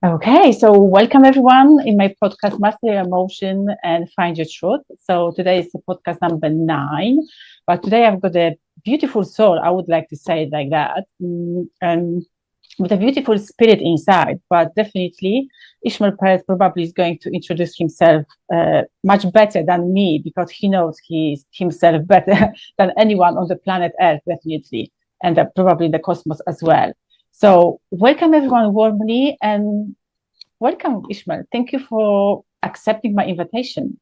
Okay, so welcome everyone in my podcast, Master Your Emotion and Find Your Truth. So today is the podcast number 9, but today I've got a beautiful soul. I would like to say it like that, and with a beautiful spirit inside. But definitely, Ismael Perez probably is going to introduce himself much better than me because he knows himself better than anyone on the planet Earth, definitely, and probably the cosmos as well. So, welcome everyone warmly and welcome, Ishmael. Thank you for accepting my invitation.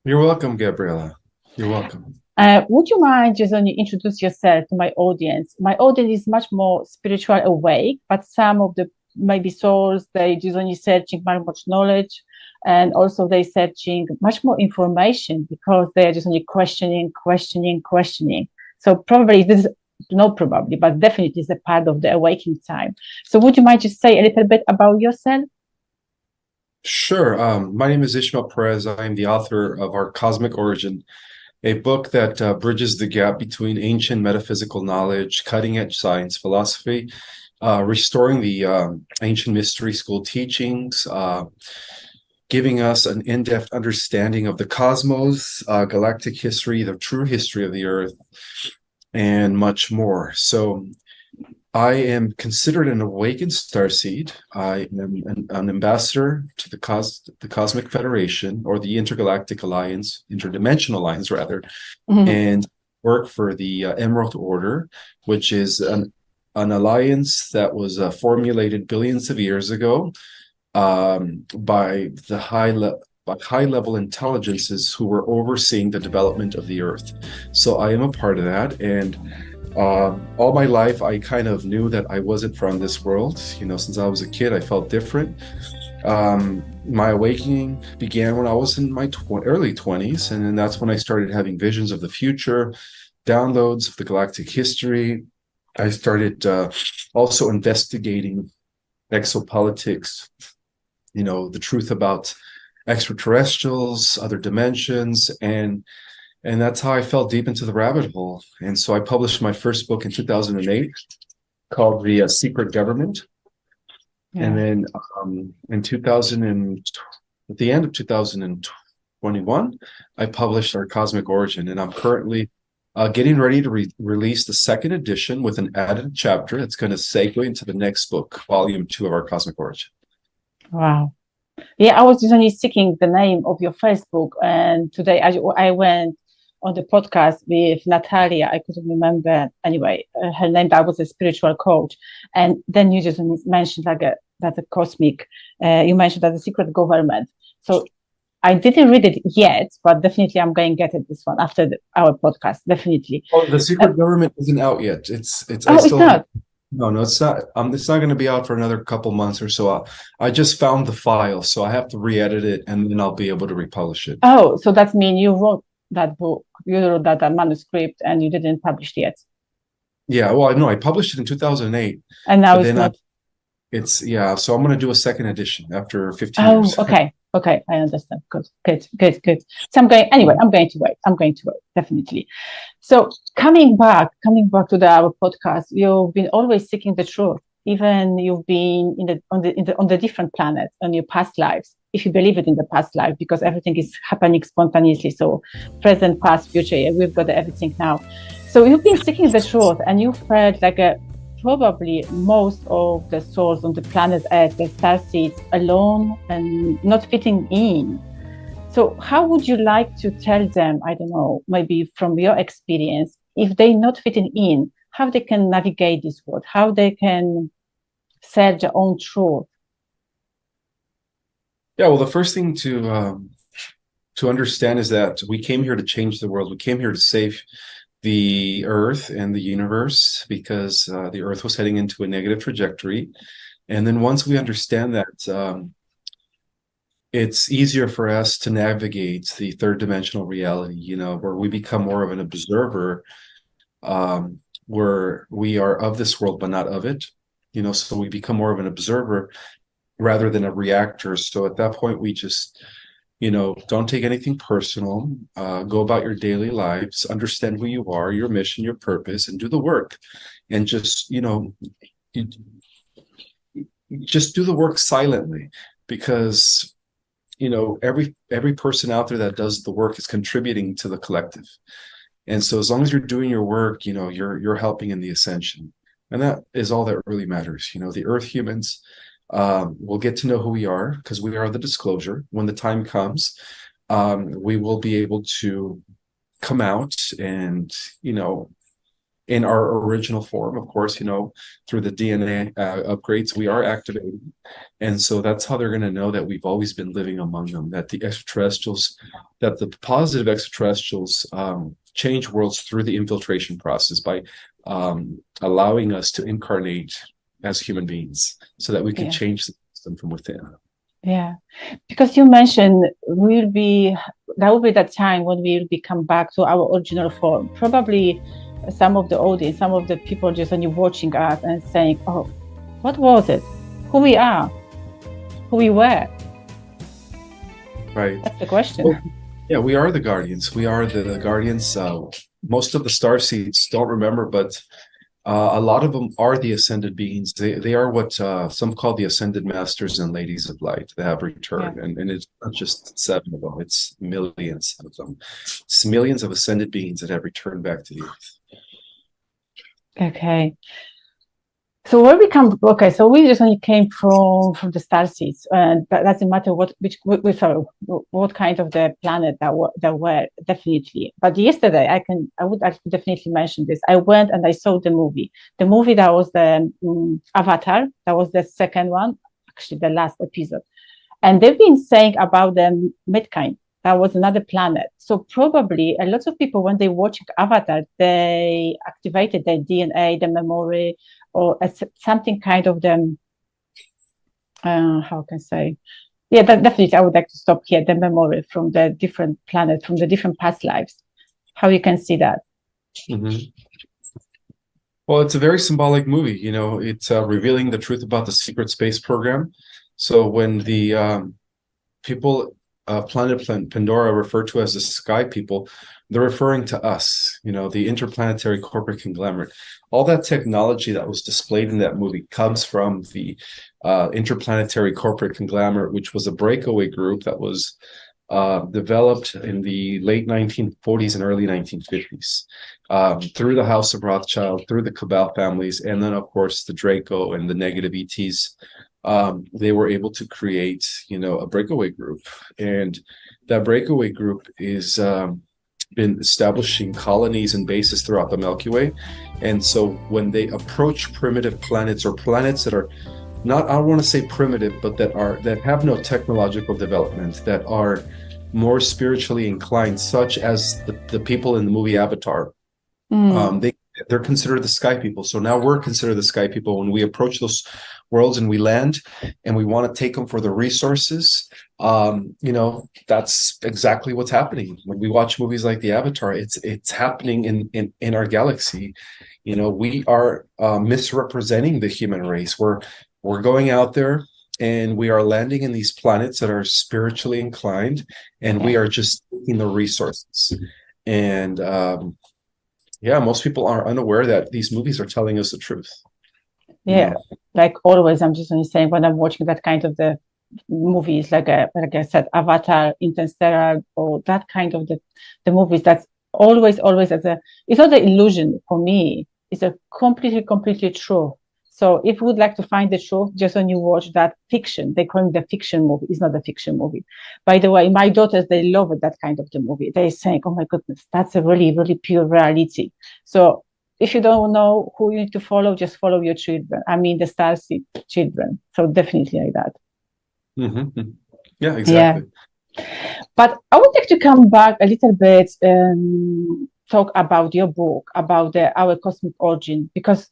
You're welcome, Gabriella. You're welcome. Would you mind just only introduce yourself to my audience? My audience is much more spiritual awake, but some of the maybe souls they just only searching much knowledge, and also they searching much more information because they are just only questioning. So probably this is not probably, but definitely is a part of the awakening time. So would you mind just say a little bit about yourself? Sure. My name is Ismael Perez. I am the author of Our Cosmic Origin, a book that bridges the gap between ancient metaphysical knowledge, cutting-edge science, philosophy, restoring the ancient mystery school teachings, giving us an in-depth understanding of the cosmos, galactic history, the true history of the Earth, and much more. So I am considered an awakened starseed. I am an ambassador to the Cosmic Federation, or the Intergalactic Alliance, Interdimensional Alliance rather, Mhm. and work for the Emerald Order, which is an alliance that was formulated billions of years ago by the high level intelligences who were overseeing the development of the Earth. So I am a part of that, and all my life, I kind of knew that I wasn't from this world. Since I was a kid, I felt different. My awakening began when I was in my early 20s, and then that's when I started having visions of the future, downloads of the galactic history. I started also investigating exopolitics, the truth about extraterrestrials, other dimensions, and that's how I fell deep into the rabbit hole. And so I published my first book in 2008 called The Secret Government. And Yeah. then in 2000 and at the end of 2021, I published Our Cosmic Origin. And I'm currently getting ready to release the second edition with an added chapter that's going to segue into the next book, volume 2 of Our Cosmic Origin. Wow. Yeah, I was just only seeking the name of your first book, and today I went on the podcast with Natalia. I couldn't remember anyway her name. That was a spiritual coach, and then you just mentioned like a cosmic. You mentioned that the secret government. So I didn't read it yet, but definitely I'm going to get it this one after our podcast. Definitely. Oh, the Uh, Secret Government isn't out yet. I oh, it's still have. not. No, it's not. It's not going to be out for another couple months or so. I just found the file, so I have to re-edit it, and then I'll be able to republish it. Oh, so that means you wrote that book. You wrote that manuscript, and you didn't publish it yet. Yeah, well, I know I published it in 2008, And now but it's then not. so I'm going to do a second edition after 15 Oh, years. okay. Okay, I understand. Good. So I'm going anyway. I'm going to wait. I'm going to wait definitely. So coming back to our podcast, you've been always seeking the truth. Even you've been on the different planets on your past lives, if you believe it in the past life, because everything is happening spontaneously. So present, past, future. Yeah, we've got everything now. So you've been seeking the truth, and you felt like a probably most of the souls on the planet Earth, the star seeds, alone and not fitting in. So, how would you like to tell them? I don't know, maybe from your experience, if they're not fitting in, how they can navigate this world, how they can search their own truth. Yeah, well, the first thing to understand is that we came here to change the world. We came here to save the Earth and the universe because the Earth was heading into a negative trajectory. And then once we understand that, it's easier for us to navigate the third dimensional reality, where we become more of an observer, where we are of this world, but not of it. So we become more of an observer rather than a reactor. So at that point, we just, don't take anything personal, go about your daily lives, understand who you are, your mission, your purpose, and do the work. And just, you, just do the work silently, because every person out there that does the work is contributing to the collective. And so as long as you're doing your work, you're helping in the ascension. And that is all that really matters. The earth humans will get to know who we are, because we are the disclosure. When the time comes, we will be able to come out and, in our original form, of course, through the DNA upgrades, we are activating. And so that's how they're going to know that we've always been living among them, that the positive extraterrestrials change worlds through the infiltration process by allowing us to incarnate as human beings so that we can change the system from within. Yeah, because you mentioned that will be that time when we will come back to our original form. Probably some of the audience, some of the people just only watching us and saying, oh, what was it? Who we are? Who we were? Right. That's the question. Well, yeah, we are the guardians. We are the guardians. Most of the starseeds don't remember, but a lot of them are the ascended beings. They are what some call the ascended masters and ladies of light. They have returned, and it's not just 7 of them; it's millions of them. It's millions of ascended beings that have returned back to the earth. Okay. So where we come? Okay, so we just only came from the star seeds, and that doesn't matter what kind of the planet that were definitely. But yesterday, I would actually definitely mention this. I went and I saw the movie. The movie that was the Avatar. That was the second one, actually the last episode. And they've been saying about the Midkind. That was another planet. So probably a lot of people, when they watch Avatar, they activated their DNA, the memory, or something kind of them. How can I say? Yeah, definitely. I would like to stop here. The memory from the different planets, from the different past lives. How you can see that? Mm-hmm. Well, it's a very symbolic movie. It's revealing the truth about the secret space program. So when the people, planet Pandora, referred to as the sky people, they're referring to us, the interplanetary corporate conglomerate. All that technology that was displayed in that movie comes from the interplanetary corporate conglomerate, which was a breakaway group that was developed in the late 1940s and early 1950s through the House of Rothschild, through the Cabal families, and then, of course, the Draco and the negative ETs. They were able to create, a breakaway group, and that breakaway group is been establishing colonies and bases throughout the Milky Way. And so when they approach primitive planets, or planets that are not, I don't want to say primitive, but that have no technological development, that are more spiritually inclined, such as the people in the movie Avatar, they're considered the sky people. So now we're considered the sky people when we approach those worlds and we land and we want to take them for the resources. That's exactly what's happening when we watch movies like the Avatar. It's happening in our galaxy. We are misrepresenting the human race. We're going out there and we are landing in these planets that are spiritually inclined, and we are just taking the resources. And most people are unaware that these movies are telling us the truth. Yeah, like always, I'm just only saying, when I'm watching that kind of the movies, like I said, Avatar, Interstellar, or that kind of the movies, that's always it's not an illusion for me. It's a completely true. So if you would like to find the truth, just when you watch that fiction, they call it the fiction movie. It's not a fiction movie. By the way, my daughters, they love it, that kind of the movie. They say, oh my goodness, that's a really, really pure reality. So if you don't know who you need to follow, just follow your children. I mean, the starseed children. So definitely like that. Mm-hmm. Yeah, exactly. Yeah. But I would like to come back a little bit and talk about your book, about our cosmic origin, because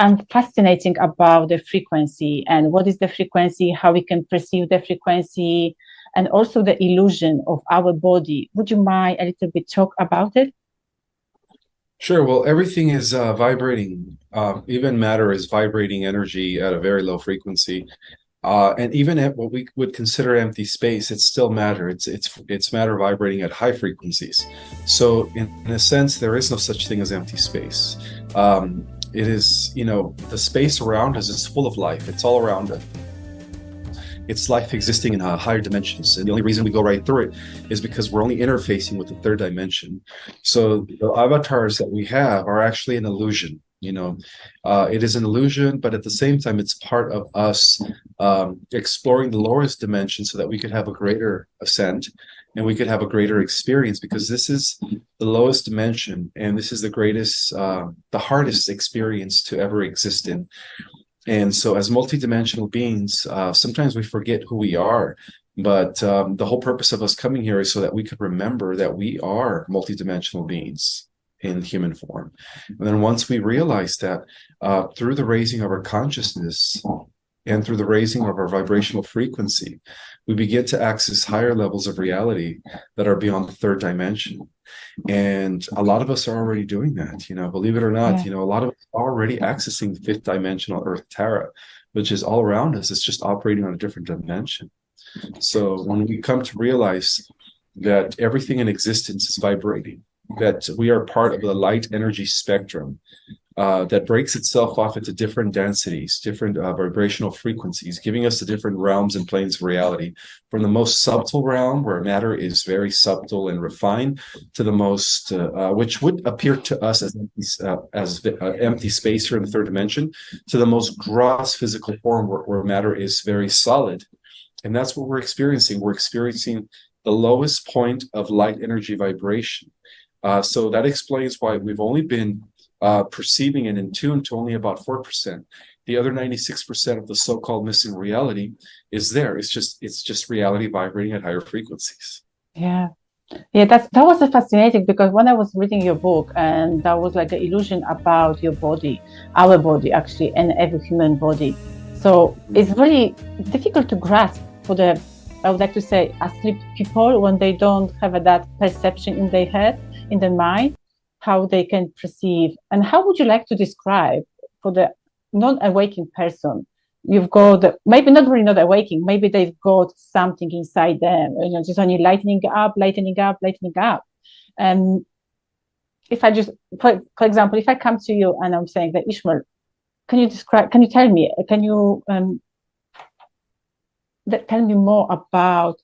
I'm fascinating about the frequency and what is the frequency, how we can perceive the frequency, and also the illusion of our body. Would you mind a little bit talk about it? Sure. Well, everything is vibrating. Even matter is vibrating energy at a very low frequency. And even at what we would consider empty space, it's still matter. It's matter vibrating at high frequencies. So in a sense, there is no such thing as empty space. it is, the space around us is full of life. It's all around us. It's life existing in higher dimensions. And the only reason we go right through it is because we're only interfacing with the third dimension. So the avatars that we have are actually an illusion. It is an illusion, but at the same time, it's part of us exploring the lowest dimension so that we could have a greater ascent and we could have a greater experience, because this is the lowest dimension and this is the greatest, the hardest experience to ever exist in. And so as multidimensional beings, sometimes we forget who we are, but the whole purpose of us coming here is so that we could remember that we are multidimensional beings in human form. And then once we realize that, through the raising of our consciousness and through the raising of our vibrational frequency, we begin to access higher levels of reality that are beyond the third dimension. And a lot of us are already doing that, believe it or not. A lot of us are already accessing the fifth dimensional Earth Terra, which is all around us. It's just operating on a different dimension. So when we come to realize that everything in existence is vibrating, that we are part of the light energy spectrum that breaks itself off into different densities, different vibrational frequencies, giving us the different realms and planes of reality, from the most subtle realm where matter is very subtle and refined, to the most, which would appear to us as empty space here in the third dimension, to the most gross physical form where matter is very solid. And that's what we're experiencing. We're experiencing the lowest point of light energy vibration. So that explains why we've only been perceiving and in tune to only about 4%. The other 96% of the so-called missing reality is there. It's just reality vibrating at higher frequencies. Yeah. That was fascinating, because when I was reading your book, and that was like the illusion about your body, our body actually, and every human body. So it's really difficult to grasp for the, I would like to say, asleep people, when they don't have that perception in their head, in their mind, how they can perceive. And how would you like to describe for the non-awakened person? You've got, maybe not really not awaking, maybe they've got something inside them, just only lightening up. And if I just, for example, if I come to you and I'm saying that, Ismael, can you tell me more about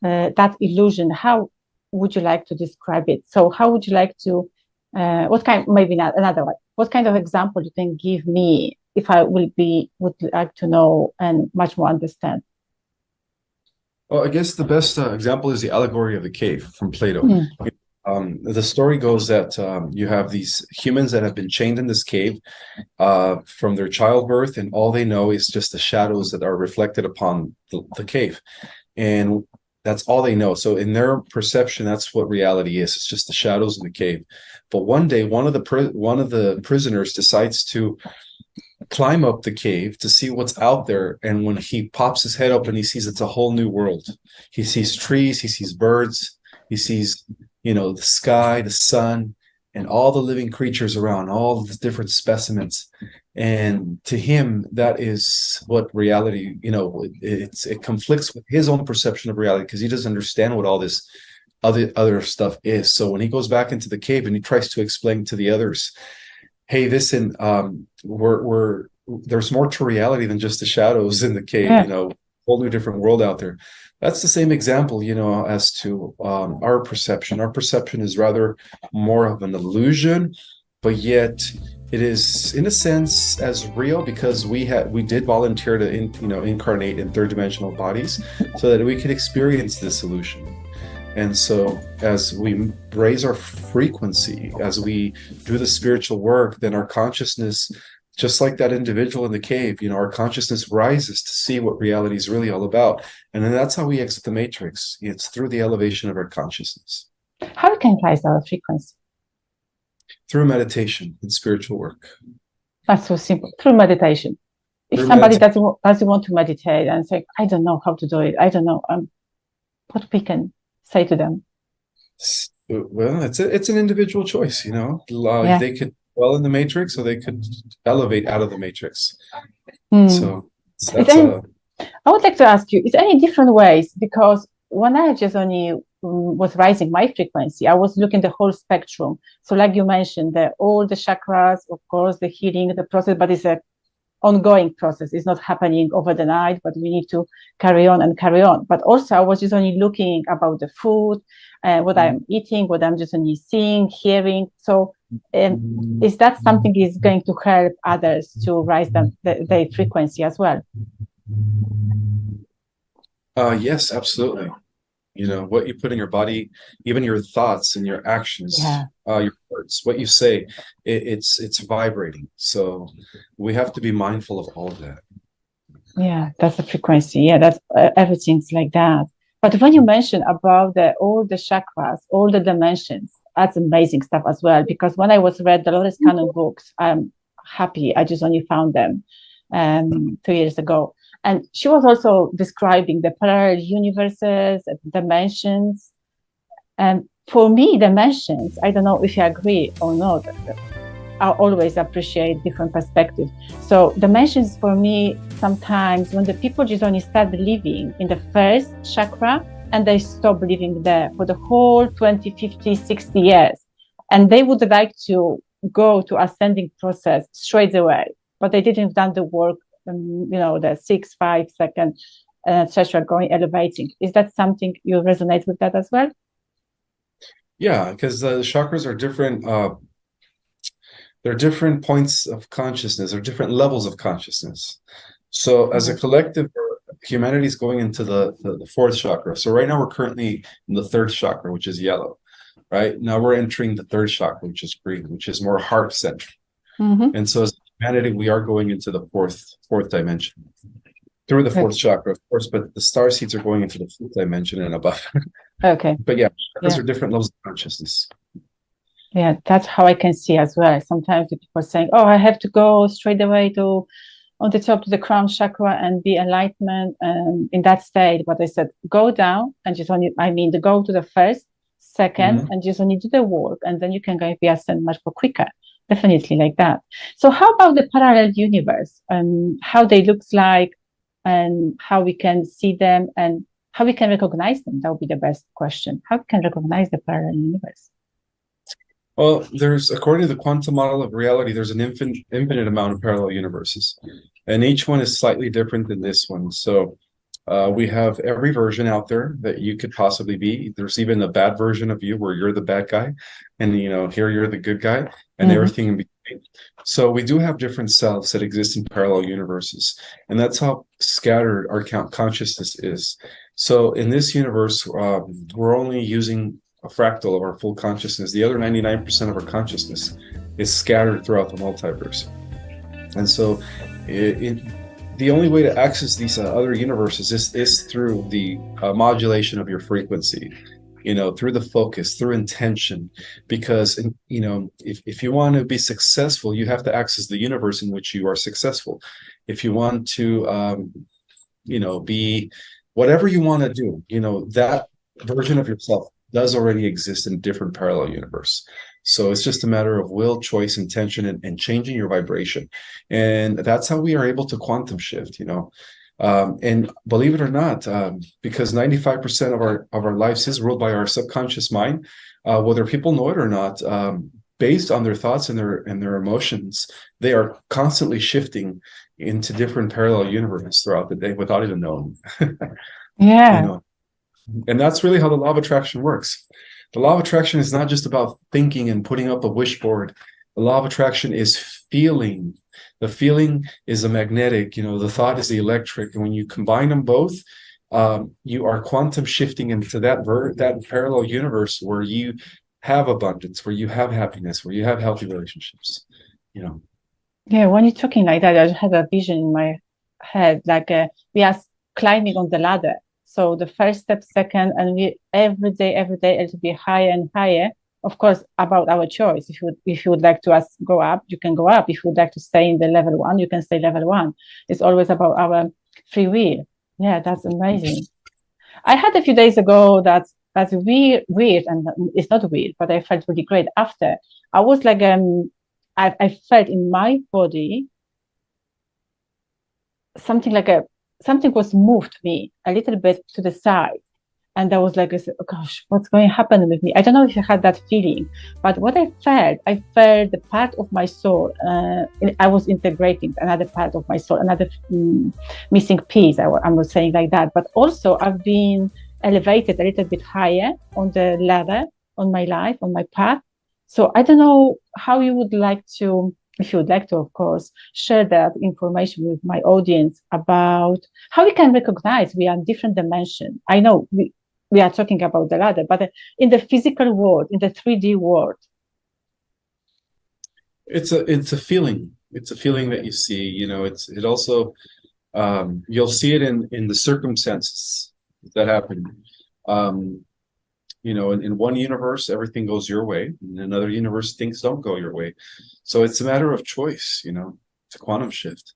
that illusion? How would you like to describe it? So how would you like to, what kind of example you can give me, if I would like to know and much more understand? Well, I guess the best example is the allegory of the cave from Plato. The story goes that you have these humans that have been chained in this cave from their childbirth, and all they know is just the shadows that are reflected upon the cave. And that's all they know. So in their perception, that's what reality is. It's just the shadows in the cave. But one day, one of the prisoners decides to climb up the cave to see what's out there. And when he pops his head open, he sees it's a whole new world. He sees trees, he sees birds, he sees, the sky, the sun, and all the living creatures around, all the different specimens. And to him, that is what reality, it conflicts with his own perception of reality, because he doesn't understand what all this other stuff is. So when he goes back into the cave and he tries to explain to the others, hey, listen, there's more to reality than just the shadows in the cave, whole new different world out there. That's the same example, as to our perception. Our perception is rather more of an illusion, but yet it is, in a sense, as real, because we did volunteer to incarnate in third dimensional bodies so that we could experience this illusion. And so as we raise our frequency, as we do the spiritual work, then our consciousness, just like that individual in the cave, our consciousness rises to see what reality is really all about. And then that's how we exit the matrix. It's through the elevation of our consciousness. How can we rise our frequency? Through meditation and spiritual work. That's so simple. Through meditation. If somebody doesn't want to meditate and say, I don't know how to do it, I don't know, what we can say to them? Well, it's an individual choice, They could dwell in the matrix, or they could elevate out of the matrix. So that's I would like to ask you, is there any different ways? Because when I just only was rising my frequency. I was looking the whole spectrum. So like you mentioned, all the chakras, of course, the healing, the process, but it's a ongoing process. It's not happening over the night, but we need to carry on and carry on. But also I was just only looking about the food, what I'm eating, what I'm just only seeing, hearing. So is that something is going to help others to raise their frequency as well? Yes, absolutely. You know, what you put in your body, even your thoughts and your actions, your words, what you say, it's vibrating. So we have to be mindful of all of that. Yeah, that's the frequency. Yeah, that's everything's like that. But when you mentioned about all the chakras, all the dimensions, that's amazing stuff as well. Because when I was read Dolores Cannon books, I'm happy. I just only found them 2 years ago. And she was also describing the parallel universes, dimensions. And for me, dimensions, I don't know if you agree or not, I always appreciate different perspectives. So dimensions for me, sometimes when the people just only start living in the first chakra and they stop living there for the whole 20, 50, 60 years, and they would like to go to ascending process straight away, but they didn't done the work, the 6, 5 second, etc., going elevating. Is that something you resonate with that as well? Yeah, because the chakras are different. They're different points of consciousness, or different levels of consciousness. So as a collective, humanity is going into the fourth chakra. So right now we're currently in the third chakra, which is yellow. Right now we're entering the third chakra, which is green, which is more heart centered. And so as humanity, we are going into the fourth dimension through the fourth chakra, of course, but the star seeds are going into the fifth dimension and above. Okay. But yeah, those are different levels of consciousness. Yeah, that's how I can see as well. Sometimes the people are saying, oh, I have to go straight away on the top to the crown chakra and be enlightenment and in that state. But I said, go down and just go to the first, second, and just only do the work. And then you can go be ascend much more quicker. Definitely like that. So how about the parallel universe and how they looks like and how we can see them and how we can recognize them? That would be the best question. How we can recognize the parallel universe? Well, according to the quantum model of reality, there's an infinite amount of parallel universes, and each one is slightly different than this one. So we have every version out there that you could possibly be. There's even a bad version of you where you're the bad guy, and here you're the good guy, and everything in between. So we do have different selves that exist in parallel universes, and that's how scattered our consciousness is. So in this universe, we're only using a fractal of our full consciousness. The other 99% of our consciousness is scattered throughout the multiverse. And so the only way to access these other universes is through the modulation of your frequency, through the focus, through intention. Because, if you want to be successful, you have to access the universe in which you are successful. If you want to, be whatever you want to do, that version of yourself does already exist in a different parallel universe. So it's just a matter of will, choice, intention, and changing your vibration. And that's how we are able to quantum shift, and believe it or not, because 95% of our lives is ruled by our subconscious mind, whether people know it or not, based on their thoughts and their emotions, they are constantly shifting into different parallel universes throughout the day without even knowing. Yeah. And that's really how the law of attraction works. The law of attraction is not just about thinking and putting up a wish board. The law of attraction is feeling. The feeling is a magnetic, the thought is the electric. And when you combine them both, you are quantum shifting into that parallel universe where you have abundance, where you have happiness, where you have healthy relationships, Yeah, when you're talking like that, I just had a vision in my head, like we are climbing on the ladder. So the first step, second, and we every day it'll be higher and higher. Of course, about our choice. If you would like to go up, you can go up. If you would like to stay in the level 1, you can stay level 1. It's always about our free will. Yeah, that's amazing. I had a few days ago that's weird, and it's not weird, but I felt really great after. I was like, I felt in my body something was moved me a little bit to the side, And I was like, I said, oh gosh, what's going to happen with me? I don't know if you had that feeling, but what I felt the part of my soul. I was integrating another part of my soul, another missing piece. I was saying like that. But also, I've been elevated a little bit higher on the ladder on my life, on my path. So I don't know how you would like to, if you would like to, of course, share that information with my audience about how we can recognize we are in different dimension. I know we are talking about the ladder, but in the physical world, in the 3D world. It's a feeling. It's a feeling that you see. It also you'll see it in the circumstances that happen. In one universe, everything goes your way. In another universe, things don't go your way. So it's a matter of choice, it's a quantum shift.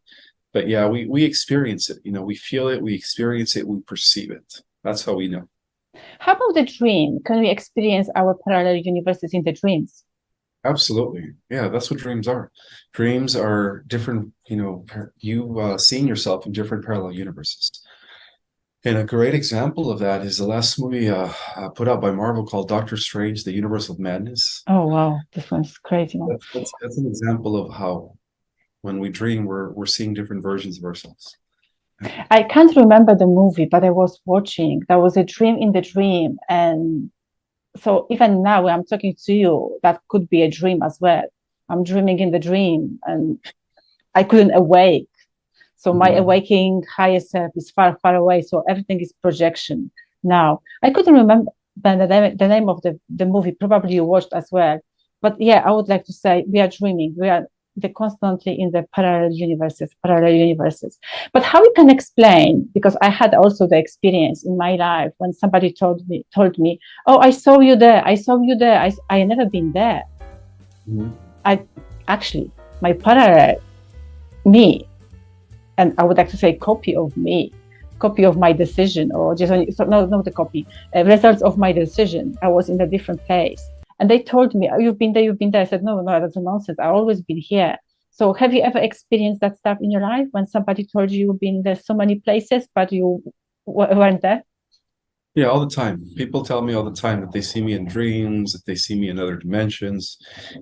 But yeah, we experience it, we feel it, we experience it, we perceive it. That's how we know. How about the dream? Can we experience our parallel universes in the dreams? Absolutely. Yeah, that's what dreams are. Dreams are different, you seeing yourself in different parallel universes. And a great example of that is the last movie put out by Marvel called Doctor Strange, The Universe of Madness. Oh, wow. This one's crazy. That's an example of how when we dream, we're seeing different versions of ourselves. I can't remember the movie, but I was watching. There was a dream in the dream. And so even now when I'm talking to you, that could be a dream as well. I'm dreaming in the dream and I couldn't awake. So my awakening higher self is far, far away. So everything is projection now. I couldn't remember the name of the movie. Probably you watched as well. But yeah, I would like to say we are dreaming. We are constantly in the parallel universes. But how we can explain, because I had also the experience in my life when somebody told me, oh, I saw you there. I never been there. I actually, my parallel me, and I would like to say copy of my decision, or just not the copy, results of my decision. I was in a different place. And they told me, oh, you've been there. I said, no, that's nonsense. I've always been here. So have you ever experienced that stuff in your life when somebody told you you've been there so many places, but you weren't there? Yeah, all the time. People tell me all the time that they see me in dreams, that they see me in other dimensions.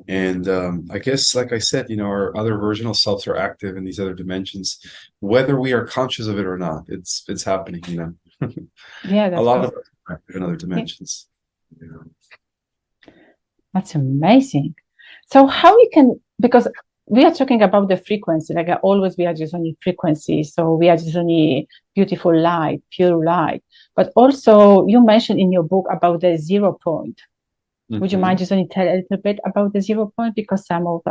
And I guess, like I said, our other versional selves are active in these other dimensions, whether we are conscious of it or not. It's happening, Yeah, a lot of us are active in other dimensions. That's amazing. So how we can, because we are talking about the frequency, like always we are just only frequency. So we are just only beautiful light, pure light. But also you mentioned in your book about the 0 point. Would you mind just only tell a little bit about the 0 point? Because some of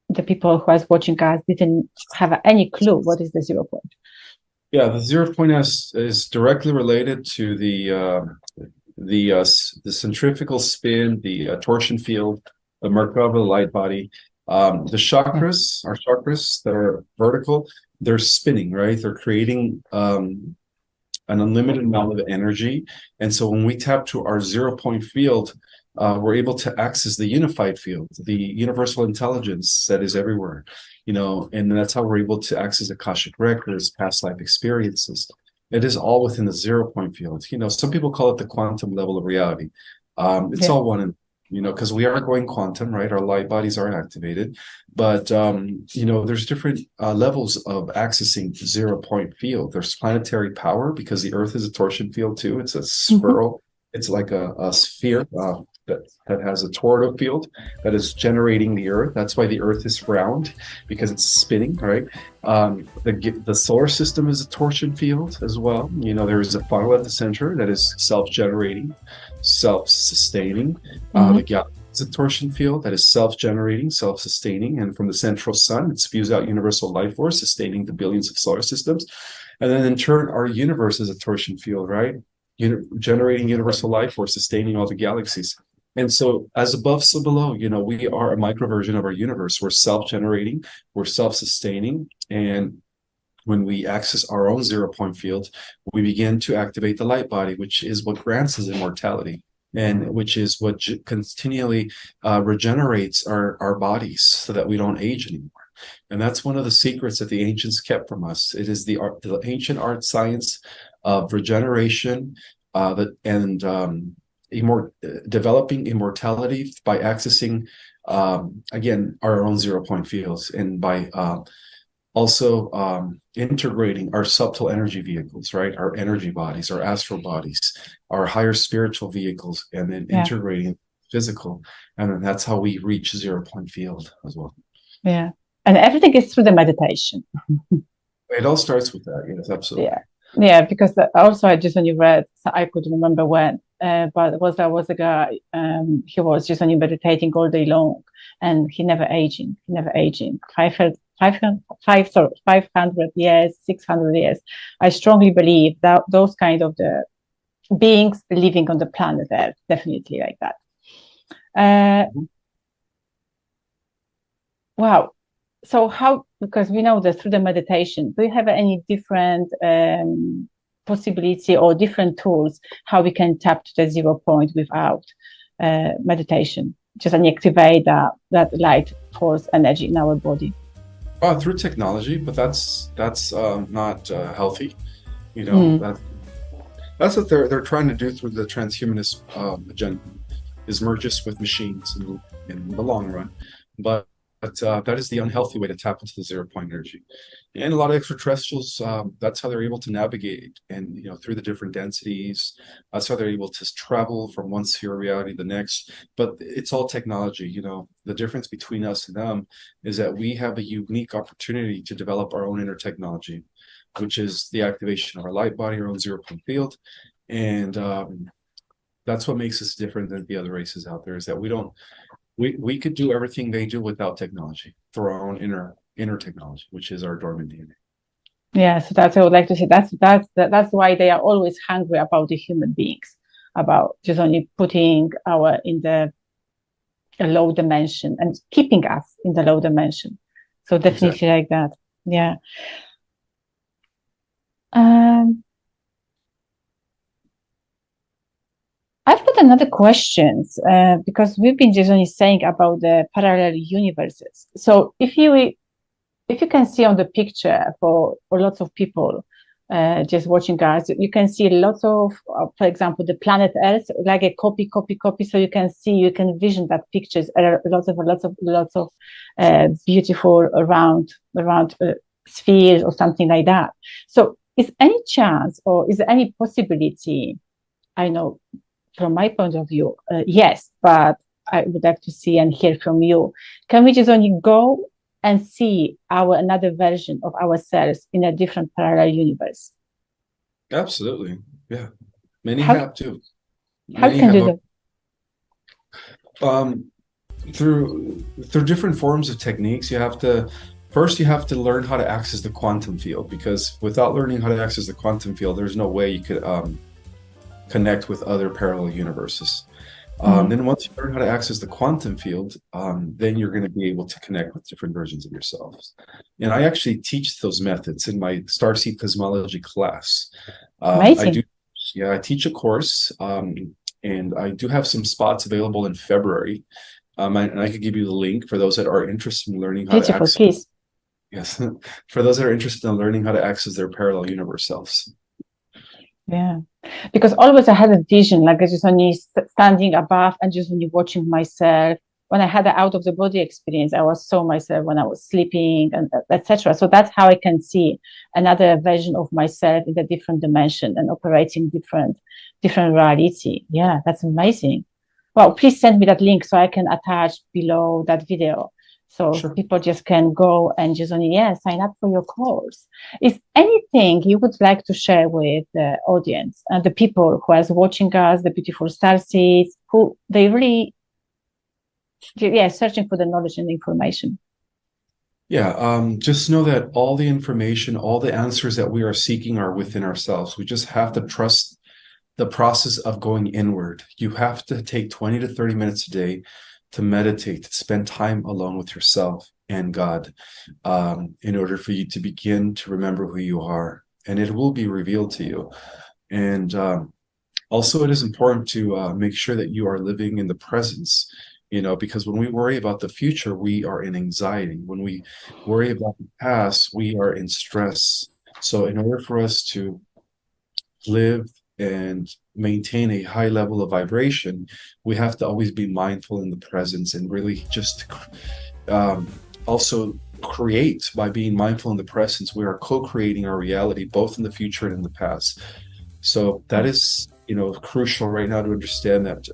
the people who are watching us didn't have any clue what is the 0 point. Yeah, the 0 point is directly related to the centrifugal spin, the torsion field, the Merkaba, the light body. The chakras, our chakras that are vertical, they're spinning, right? They're creating an unlimited amount of energy. And so when we tap to our 0 point field, we're able to access the unified field, the universal intelligence that is everywhere, and that's how we're able to access Akashic records, past life experiences. It is all within the 0 point field. Some people call it the quantum level of reality. It's all one, because we are going quantum, right? Our light bodies are activated, but there's different levels of accessing the 0 point field. There's planetary power, because the Earth is a torsion field too. It's a spiral. It's like a sphere that has a toroidal field that is generating the Earth. That's why the Earth is round, because it's spinning, right? The solar system is a torsion field as well. There is a funnel at the center that is self-generating, self-sustaining. The galaxy is a torsion field that is self-generating, self-sustaining, and from the central sun, it spews out universal life force, sustaining the billions of solar systems. And then in turn, our universe is a torsion field, right? Generating universal life force, sustaining all the galaxies. And so as above, so below, we are a micro version of our universe. We're self-generating, we're self-sustaining. And when we access our own 0 point field, we begin to activate the light body, which is what grants us immortality, and which is what continually regenerates our bodies so that we don't age anymore. And that's one of the secrets that the ancients kept from us. It is the ancient art science of regeneration, developing immortality by accessing, again, our own 0 point fields, and by also integrating our subtle energy vehicles, right? Our energy bodies, our astral bodies, our higher spiritual vehicles, and then integrating physical. And then that's how we reach 0 point field as well. Yeah. And everything is through the meditation. It all starts with that. Yes, absolutely. Yeah. Yeah, because also I just only read, I couldn't remember when, but there was a guy, he was just only meditating all day long, and he never aging, 500 years, 600 years. I strongly believe that those kind of the beings living on the planet Earth, definitely like that. Wow. So how, because we know that through the meditation, do you have any different possibility or different tools how we can tap to the 0 point without meditation? Just activate that light force energy in our body. Through technology, but that's not healthy. You know, that's what they're trying to do through the transhumanist agenda, is merge us with machines in the long run. But that is the unhealthy way to tap into the 0 point energy. And a lot of extraterrestrials, that's how they're able to navigate, and through the different densities. That's how they're able to travel from one sphere of reality to the next. But it's all technology. The difference between us and them is that we have a unique opportunity to develop our own inner technology, which is the activation of our light body, our own 0 point field. And that's what makes us different than the other races out there, is that we could do everything they do without technology, through our own inner technology, which is our dormant DNA. Yeah, so that's what I would like to say. That's why they are always hungry about the human beings, about just only putting in the low dimension and keeping us in the low dimension. So definitely exactly. Like that. Yeah. I've got another question, because we've been just only saying about the parallel universes. So if you can see on the picture for lots of people just watching us, you can see lots of, for example, the planet Earth, like a copy. So you can vision that pictures, lots of beautiful round spheres or something like that. So is any chance, or is there any possibility? I know, from my point of view, yes, but I would like to see and hear from you. Can we just only go and see another version of ourselves in a different parallel universe? Absolutely, yeah. Many have too. How can you do that? Through different forms of techniques. You have to learn how to access the quantum field, because without learning how to access the quantum field, there's no way you could connect with other parallel universes. Then once you learn how to access the quantum field, then you're going to be able to connect with different versions of yourselves. And I actually teach those methods in my Starseed Cosmology class. Amazing. I teach a course, and I do have some spots available in February. And I could give you the link for those that are interested in learning how to access. Please. Yes, for those that are interested in learning how to access their parallel universe selves. Yeah, because always I had a vision, like I just only standing above and just only watching myself. When I had the out of the body experience, I saw myself when I was sleeping, and etc. So that's how I can see another version of myself in a different dimension and operating different reality. Yeah, that's amazing. Well, please send me that link so I can attach below that video. So sure. People just can go and just only, sign up for your course. Is anything you would like to share with the audience and the people who are watching us, the beautiful starseeds, who they really, searching for the knowledge and information? Yeah, just know that all the information, all the answers that we are seeking are within ourselves. We just have to trust the process of going inward. You have to take 20 to 30 minutes a day to meditate, to spend time alone with yourself and God, in order for you to begin to remember who you are, and it will be revealed to you. And also, it is important to make sure that you are living in the presence, because when we worry about the future, we are in anxiety. When we worry about the past, we are in stress. So in order for us to live and maintain a high level of vibration, we have to always be mindful in the presence and really just also create. By being mindful in the presence, we are co-creating our reality both in the future and in the past. So that is, crucial right now to understand that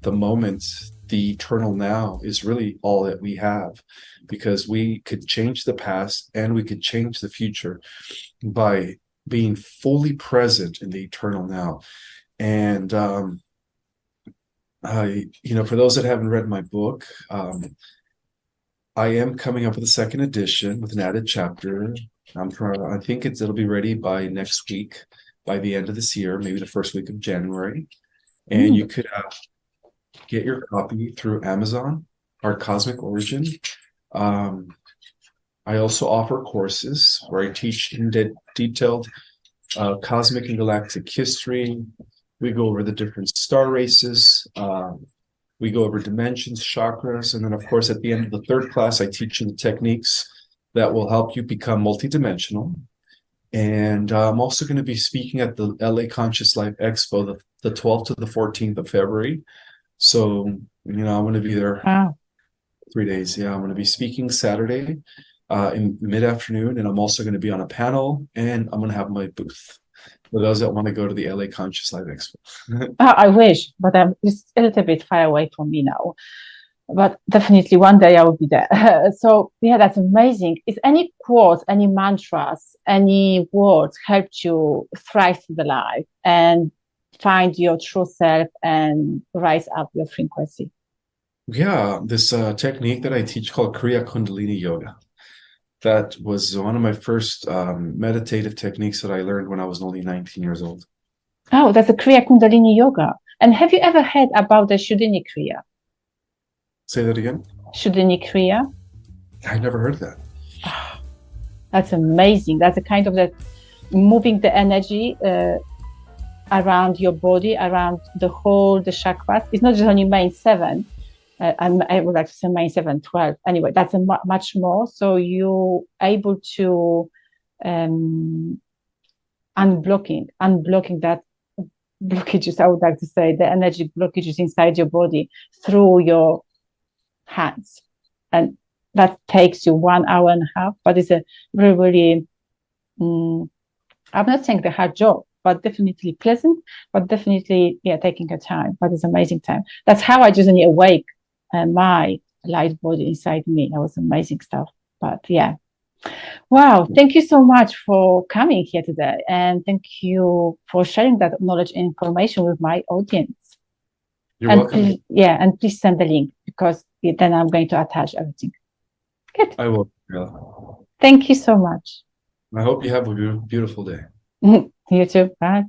the moment, the eternal now, is really all that we have, because we could change the past and we could change the future by being fully present in the eternal now. And for those that haven't read my book, I am coming up with a second edition with an added chapter. I think it'll be ready by next week, by the end of this year, maybe the first week of January. And you could get your copy through Amazon, Our Cosmic Origin. I also offer courses where I teach in detailed cosmic and galactic history. We go over the different star races. We go over dimensions, chakras, and then, of course, at the end of the third class, I teach you the techniques that will help you become multidimensional. And I'm also going to be speaking at the LA Conscious Life Expo, the 12th to the 14th of February. So, I'm going to be there 3 days. Yeah, I'm going to be speaking Saturday in mid-afternoon, and I'm also going to be on a panel, and I'm going to have my booth for those that want to go to the LA Conscious Life Expo. I wish, but it's a little bit far away from me now. But definitely one day I will be there. So yeah, that's amazing. Is any quotes, any mantras, any words helped you thrive through the life and find your true self and rise up your frequency? Yeah, this technique that I teach called Kriya Kundalini Yoga. That was one of my first meditative techniques that I learned when I was only 19 years old. Oh, that's a Kriya Kundalini Yoga. And have you ever heard about the Shuddhini Kriya? Say that again? Shuddhini Kriya. I never heard of that. Oh, that's amazing. That's a kind of that moving the energy around your body, around the chakras. It's not just only main 7. I would like to say main 7, 12. Anyway, that's much more. So you're able to unblocking that blockages, I would like to say, the energy blockages inside your body through your hands. And that takes you 1 hour and a half, but it's a really, I'm not saying the hard job, but definitely pleasant, but definitely, taking a time, but it's amazing time. That's how I just awake my light body inside me. That was amazing stuff. But yeah. Wow. Thank you so much for coming here today. And thank you for sharing that knowledge and information with my audience. You're welcome. And please send the link, because then I'm going to attach everything. Good. I will. Yeah. Thank you so much. I hope you have a beautiful day. You too. Bye.